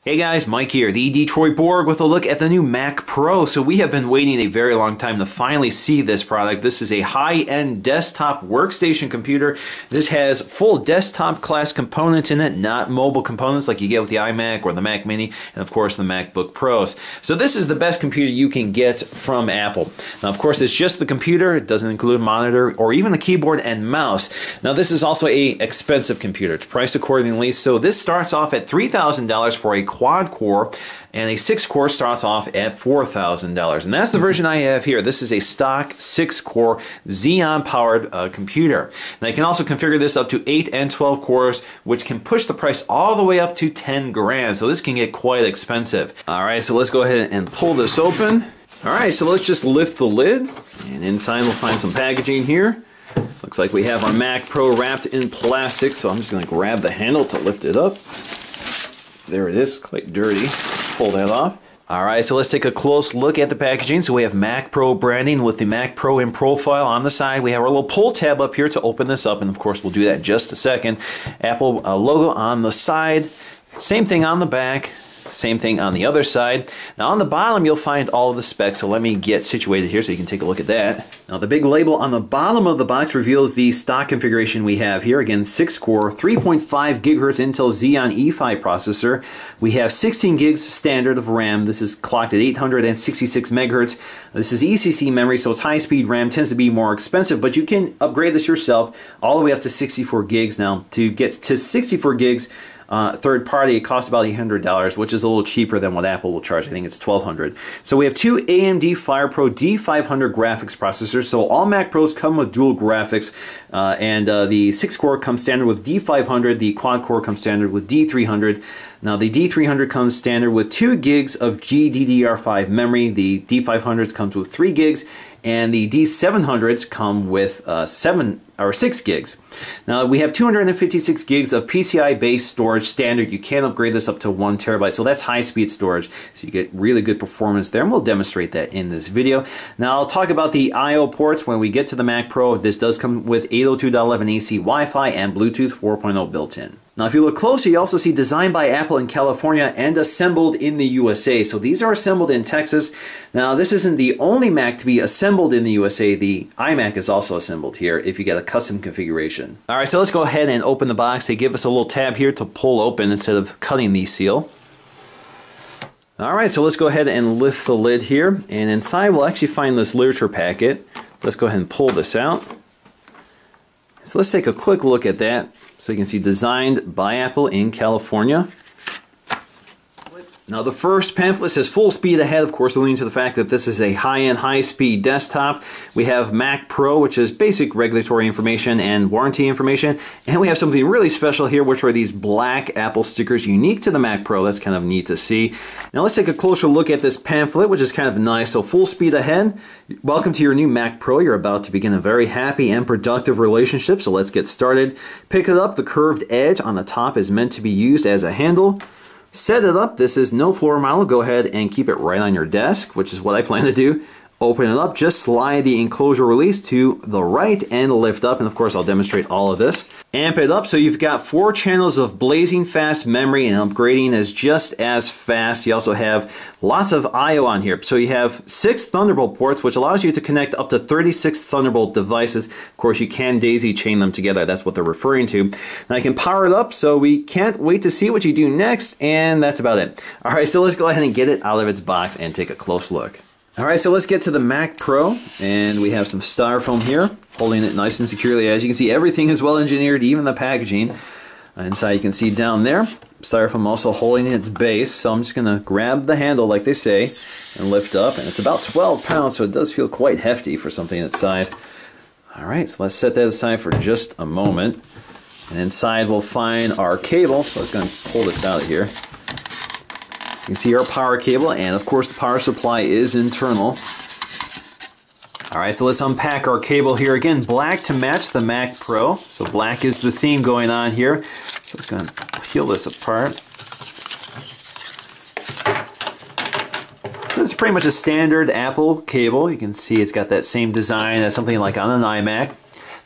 Hey guys, Mike here, the Detroit Borg with a look at the new Mac Pro. So we have been waiting a very long time to finally see this product. This is a high-end desktop workstation computer. This has full desktop class components in it, not mobile components like you get with the iMac or the Mac Mini, and of course the MacBook Pros. So this is the best computer you can get from Apple. Now of course it's just the computer, it doesn't include a monitor or even the keyboard and mouse. Now this is also a expensive computer, it's priced accordingly. So this starts off at $3,000 for a quad core, and a 6-core starts off at $4,000. And that's the version I have here. This is a stock 6-core Xeon powered computer. Now you can also configure this up to 8 and 12 cores, which can push the price all the way up to 10 grand. So this can get quite expensive. All right, so let's go ahead and pull this open. All right, so let's just lift the lid, and inside we'll find some packaging here. Looks like we have our Mac Pro wrapped in plastic, so I'm just gonna grab the handle to lift it up. There it is, quite dirty. Pull that off. All right, so let's take a close look at the packaging. So we have Mac Pro branding with the Mac Pro in profile on the side. We have our little pull tab up here to open this up, and of course we'll do that in just a second. Apple logo on the side. Same thing on the back. Same thing on the other side. Now on the bottom you'll find all of the specs, so let me get situated here so you can take a look at that. Now the big label on the bottom of the box reveals the stock configuration we have here. Again, 6-core, 3.5 gigahertz Intel Xeon E5 processor. We have 16 gigs standard of RAM. This is clocked at 866 megahertz. This is ECC memory, so it's high-speed RAM, tends to be more expensive, but you can upgrade this yourself all the way up to 64 gigs. Now to get to 64 gigs, third party, it costs about $800, which is a little cheaper than what Apple will charge. I think it's $1,200. So we have two AMD FirePro D500 graphics processors. So all Mac Pros come with dual graphics, and the 6-core comes standard with D500. The quad-core comes standard with D300. Now the D300 comes standard with 2 gigs of GDDR5 memory. The D500s comes with 3 gigs, and the D700s come with 6 gigs. Now we have 256 gigs of PCI-based storage standard. You can upgrade this up to 1 terabyte, so that's high-speed storage, so you get really good performance there, and we'll demonstrate that in this video. Now I'll talk about the I/O ports when we get to the Mac Pro. This does come with 802.11ac Wi-Fi and Bluetooth 4.0 built in. Now if you look closer, you also see designed by Apple in California and assembled in the USA. So these are assembled in Texas. Now this isn't the only Mac to be assembled in the USA. The iMac is also assembled here if you get a custom configuration. All right, so let's go ahead and open the box. They give us a little tab here to pull open instead of cutting the seal. All right, so let's go ahead and lift the lid here. And inside we'll actually find this literature packet. Let's go ahead and pull this out. So let's take a quick look at that. So you can see designed by Apple in California. Now the first pamphlet says full speed ahead, of course alluding to the fact that this is a high-end, high-speed desktop. We have Mac Pro, which is basic regulatory information and warranty information. And we have something really special here, which are these black Apple stickers unique to the Mac Pro. That's kind of neat to see. Now let's take a closer look at this pamphlet, which is kind of nice. So full speed ahead. Welcome to your new Mac Pro. You're about to begin a very happy and productive relationship, so let's get started. Pick it up. The curved edge on the top is meant to be used as a handle. Set it up. This is no floor model. Go ahead and keep it right on your desk, which is what I plan to do. Open it up, just slide the enclosure release to the right and lift up, and of course I'll demonstrate all of this. Amp it up so you've got 4 channels of blazing fast memory, and upgrading is just as fast. You also have lots of I/O on here. So you have 6 Thunderbolt ports, which allows you to connect up to 36 Thunderbolt devices. Of course you can daisy chain them together, that's what they're referring to. Now you can power it up, so we can't wait to see what you do next, and that's about it. Alright, so let's go ahead and get it out of its box and take a close look. Alright, so let's get to the Mac Pro, and we have some styrofoam here, holding it nice and securely. As you can see, everything is well engineered, even the packaging. Inside you can see down there, styrofoam also holding its base, so I'm just going to grab the handle like they say, and lift up, and it's about 12 pounds, so it does feel quite hefty for something that size. Alright, so let's set that aside for just a moment, and inside we'll find our cable, so I was going to pull this out of here. So you can see our power cable, and of course the power supply is internal. Alright, so let's unpack our cable here. Again, black to match the Mac Pro. So black is the theme going on here. So let's go ahead and peel this apart. This is pretty much a standard Apple cable. You can see it's got that same design as something like on an iMac.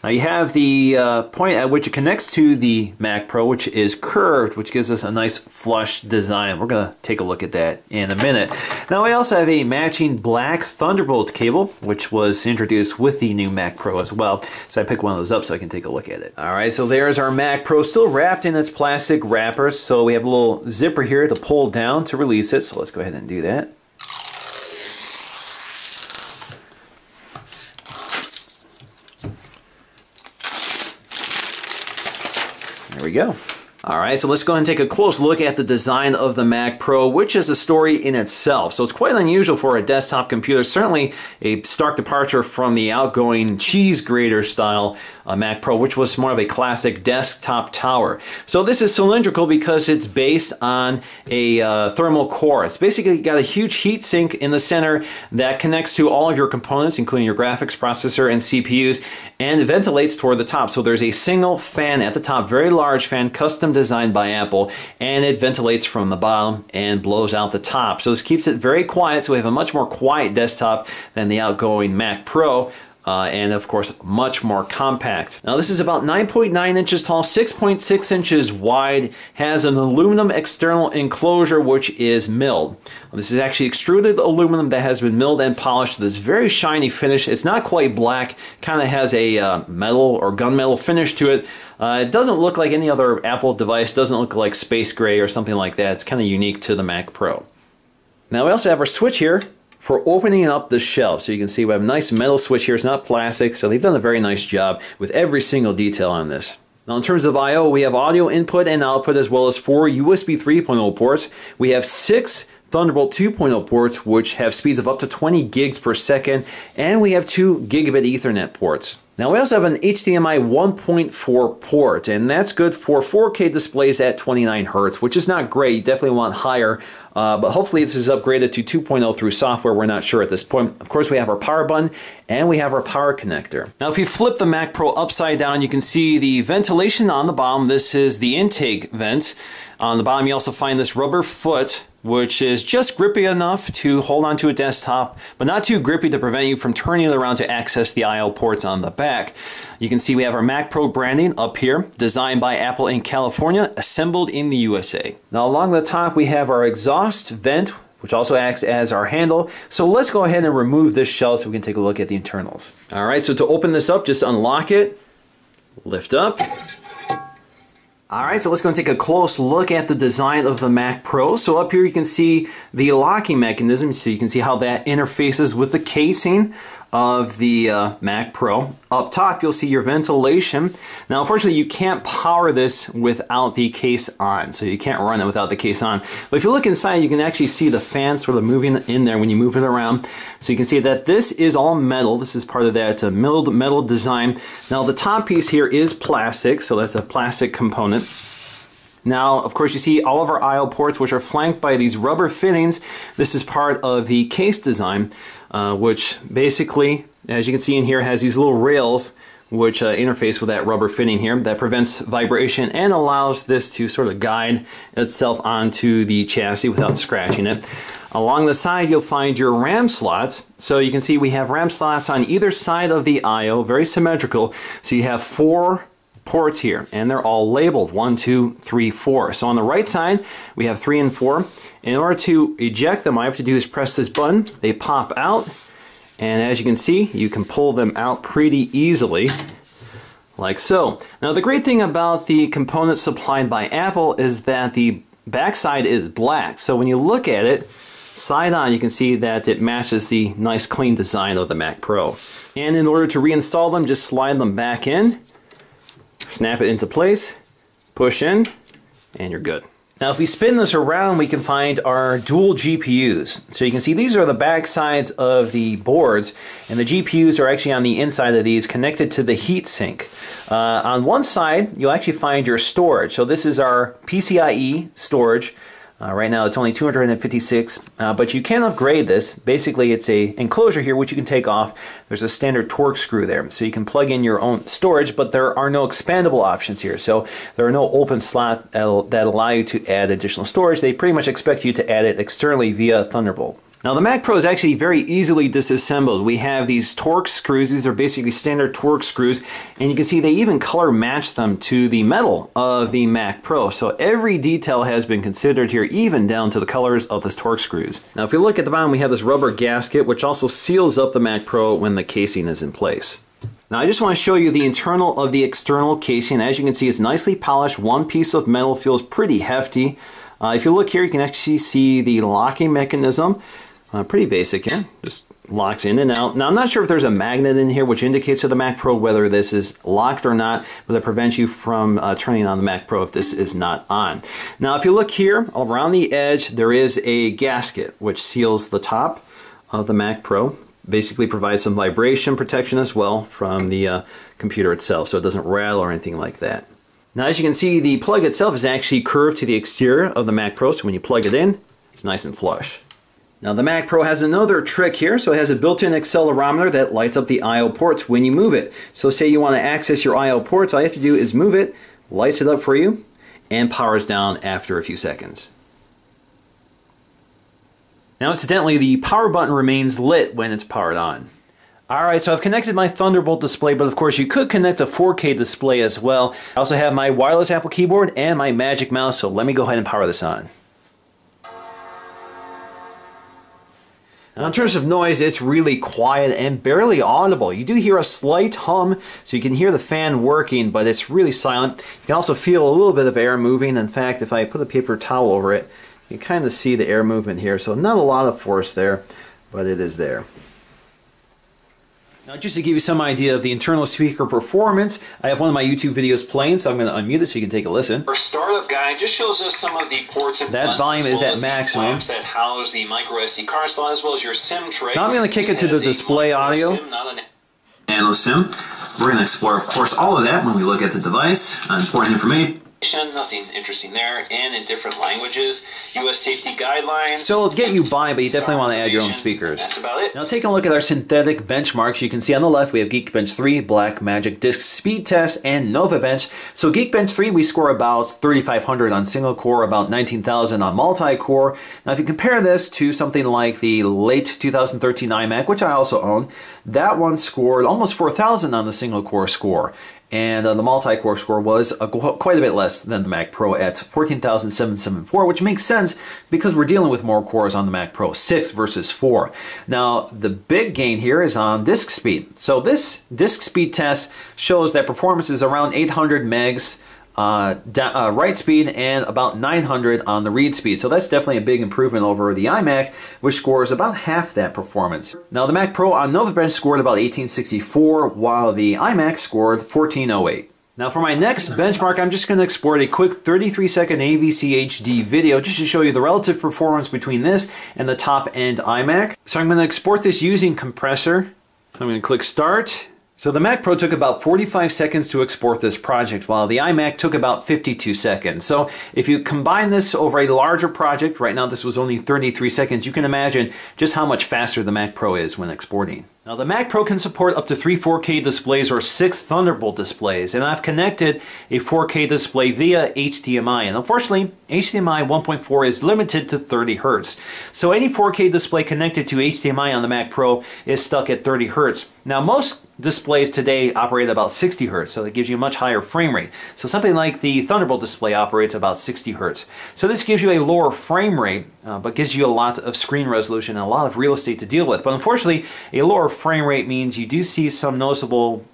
Now you have the point at which it connects to the Mac Pro, which is curved, which gives us a nice flush design. We're going to take a look at that in a minute. Now we also have a matching black Thunderbolt cable, which was introduced with the new Mac Pro as well. So I picked one of those up so I can take a look at it. All right, so there's our Mac Pro, still wrapped in its plastic wrapper. So we have a little zipper here to pull down to release it. So let's go ahead and do that. There we go. All right, so let's go ahead and take a close look at the design of the Mac Pro, which is a story in itself. So it's quite unusual for a desktop computer, certainly a stark departure from the outgoing cheese grater style Mac Pro, which was more of a classic desktop tower. So this is cylindrical because it's based on a thermal core. It's basically got a huge heat sink in the center that connects to all of your components, including your graphics processor and CPUs, and it ventilates toward the top. So there's a single fan at the top, very large fan, custom designed by Apple, and it ventilates from the bottom and blows out the top. So this keeps it very quiet, so we have a much more quiet desktop than the outgoing Mac Pro. And of course, much more compact. Now this is about 9.9 inches tall, 6.6 inches wide, has an aluminum external enclosure which is milled. This is actually extruded aluminum that has been milled and polished to this very shiny finish. It's not quite black, kind of has a metal or gunmetal finish to it. It doesn't look like any other Apple device, doesn't look like space gray or something like that. It's kind of unique to the Mac Pro. Now we also have our switch here for opening up the shelf. So you can see we have a nice metal switch here. It's not plastic, so they've done a very nice job with every single detail on this. Now in terms of I/O, we have audio input and output as well as 4 USB 3.0 ports. We have 6 Thunderbolt 2.0 ports, which have speeds of up to 20 gigs per second, and we have 2 gigabit Ethernet ports. Now we also have an HDMI 1.4 port, and that's good for 4K displays at 29 Hz, which is not great. You definitely want higher, but hopefully this is upgraded to 2.0 through software. We're not sure at this point. Of course, we have our power button, and we have our power connector. Now if you flip the Mac Pro upside down, you can see the ventilation on the bottom. This is the intake vent. On the bottom, you also find this rubber foot, which is just grippy enough to hold onto a desktop, but not too grippy to prevent you from turning it around to access the I/O ports on the back. You can see we have our Mac Pro branding up here, designed by Apple in California, assembled in the USA. Now along the top, we have our exhaust vent, which also acts as our handle. So let's go ahead and remove this shell so we can take a look at the internals. All right, so to open this up, just unlock it, lift up. Alright, so let's go and take a close look at the design of the Mac Pro. So up here you can see the locking mechanism, so you can see how that interfaces with the casing of the Mac Pro. Up top you'll see your ventilation. Now unfortunately you can't power this without the case on, so you can't run it without the case on. But if you look inside, you can actually see the fan sort of moving in there when you move it around. So you can see that this is all metal. This is part of that milled metal design. Now the top piece here is plastic, so that's a plastic component. Now, of course, you see all of our I/O ports, which are flanked by these rubber fittings. This is part of the case design, which basically, as you can see in here, has these little rails which interface with that rubber fitting here that prevents vibration and allows this to sort of guide itself onto the chassis without scratching it. Along the side, you'll find your RAM slots. So you can see we have RAM slots on either side of the I/O, very symmetrical. So you have 4 ports here, and they're all labeled 1, 2, 3, 4. So on the right side we have 3 and 4. In order to eject them, all I have to do is press this button. They pop out, and as you can see, you can pull them out pretty easily, like so. Now the great thing about the components supplied by Apple is that the backside is black. So when you look at it side on, you can see that it matches the nice clean design of the Mac Pro. And in order to reinstall them, just slide them back in, snap it into place, push in, and you're good. Now if we spin this around, we can find our dual GPUs. So you can see these are the back sides of the boards, and the GPUs are actually on the inside of these, connected to the heat sink. On one side, you'll actually find your storage. So this is our PCIe storage. Right now it's only 256, but you can upgrade this. Basically it's a enclosure here which you can take off. There's a standard Torx screw there, so you can plug in your own storage, but there are no expandable options here. So there are no open slots that allow you to add additional storage. They pretty much expect you to add it externally via Thunderbolt. Now the Mac Pro is actually very easily disassembled. We have these Torx screws. These are basically standard Torx screws, and you can see they even color match them to the metal of the Mac Pro. So every detail has been considered here, even down to the colors of the Torx screws. Now if you look at the bottom, we have this rubber gasket which also seals up the Mac Pro when the casing is in place. Now I just want to show you the internal of the external casing. As you can see, it's nicely polished. One piece of metal feels pretty hefty. If you look here, you can actually see the locking mechanism. Pretty basic here, just locks in and out. Now I'm not sure if there's a magnet in here which indicates to the Mac Pro whether this is locked or not, but it prevents you from turning on the Mac Pro if this is not on. Now if you look here, around the edge there is a gasket which seals the top of the Mac Pro. Basically provides some vibration protection as well from the computer itself, so it doesn't rattle or anything like that. Now as you can see, the plug itself is actually curved to the exterior of the Mac Pro, so when you plug it in, it's nice and flush. Now the Mac Pro has another trick here, so it has a built-in accelerometer that lights up the I/O ports when you move it. So say you want to access your I/O ports, all you have to do is move it, lights it up for you, and powers down after a few seconds. Now incidentally, the power button remains lit when it's powered on. Alright, so I've connected my Thunderbolt display, but of course you could connect a 4K display as well. I also have my wireless Apple keyboard and my Magic Mouse, so let me go ahead and power this on. Now in terms of noise, it's really quiet and barely audible. You do hear a slight hum, so you can hear the fan working, but it's really silent. You can also feel a little bit of air moving. In fact, if I put a paper towel over it, you can kind of see the air movement here. So not a lot of force there, but it is there. Now just to give you some idea of the internal speaker performance, I have one of my YouTube videos playing, so I'm going to unmute it so you can take a listen. Our startup guide just shows us some of the ports and that volume is at maximum. That house the micro SD card slot as well as your SIM tray. Now I'm going to kick it to the display audio. Nano SIM. We're going to explore, of course, all of that when we look at the device. Important information. Nothing interesting there, and in different languages. U.S. safety guidelines. So it'll get you by, but you definitely want to add your own speakers. That's about it. Now taking a look at our synthetic benchmarks, you can see on the left we have Geekbench 3, Blackmagic Disk Speed Test, and NovaBench. So Geekbench 3 we score about 3,500 on single core, about 19,000 on multi-core. Now if you compare this to something like the late 2013 iMac, which I also own, that one scored almost 4,000 on the single core score. And the multi-core score was quite a bit less than the Mac Pro at 14,774, which makes sense because we're dealing with more cores on the Mac Pro, 6 versus 4. Now, the big gain here is on disk speed. So this disk speed test shows that performance is around 800 megs write speed and about 900 on the read speed. So that's definitely a big improvement over the iMac, which scores about half that performance. Now the Mac Pro on NovaBench scored about 1864, while the iMac scored 1408. Now for my next benchmark, I'm just going to export a quick 33-second AVC HD video just to show you the relative performance between this and the top-end iMac. So I'm going to export this using compressor. I'm going to click Start. So the Mac Pro took about 45 seconds to export this project, while the iMac took about 52 seconds. So if you combine this over a larger project, right now this was only 33 seconds, you can imagine just how much faster the Mac Pro is when exporting. Now the Mac Pro can support up to 3 4K displays or 6 Thunderbolt displays, and I've connected a 4K display via HDMI, and unfortunately HDMI 1.4 is limited to 30 Hz. So any 4K display connected to HDMI on the Mac Pro is stuck at 30 Hz. Now most displays today operate at about 60 Hz, so that gives you a much higher frame rate. So something like the Thunderbolt display operates about 60 Hz. So this gives you a lower frame rate, but gives you a lot of screen resolution and a lot of real estate to deal with. But unfortunately, a lower frame rate means you do see some noticeable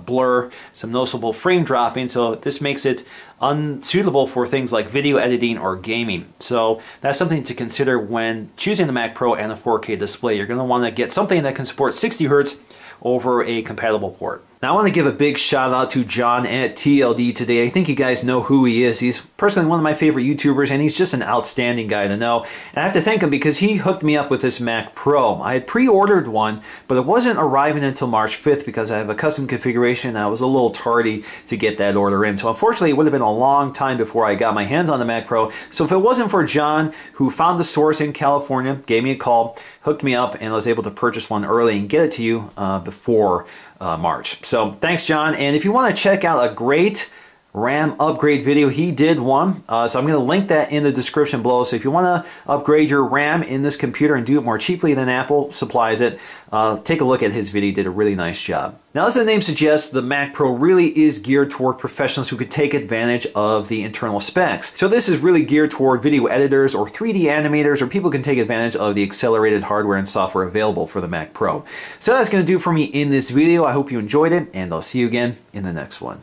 blur, some noticeable frame dropping, so this makes it unsuitable for things like video editing or gaming. So that's something to consider when choosing the Mac Pro and a 4K display. You're going to want to get something that can support 60 Hz over a compatible port. Now I want to give a big shout out to John at TLD today. I think you guys know who he is. He's personally one of my favorite YouTubers, and he's just an outstanding guy to know. And I have to thank him because he hooked me up with this Mac Pro. I had pre-ordered one, but it wasn't arriving until March 5th because I have a custom configuration and I was a little tardy to get that order in. So unfortunately it would have been a long time before I got my hands on the Mac Pro. So if it wasn't for John, who found the source in California, gave me a call, hooked me up, and I was able to purchase one early and get it to you before March. So thanks, John. And if you want to check out a great RAM upgrade video. He did one, so I'm going to link that in the description below. So if you want to upgrade your RAM in this computer and do it more cheaply than Apple supplies it, take a look at his video. He did a really nice job. Now, as the name suggests, the Mac Pro really is geared toward professionals who could take advantage of the internal specs. So this is really geared toward video editors or 3D animators, or people can take advantage of the accelerated hardware and software available for the Mac Pro. So that's going to do for me in this video. I hope you enjoyed it, and I'll see you again in the next one.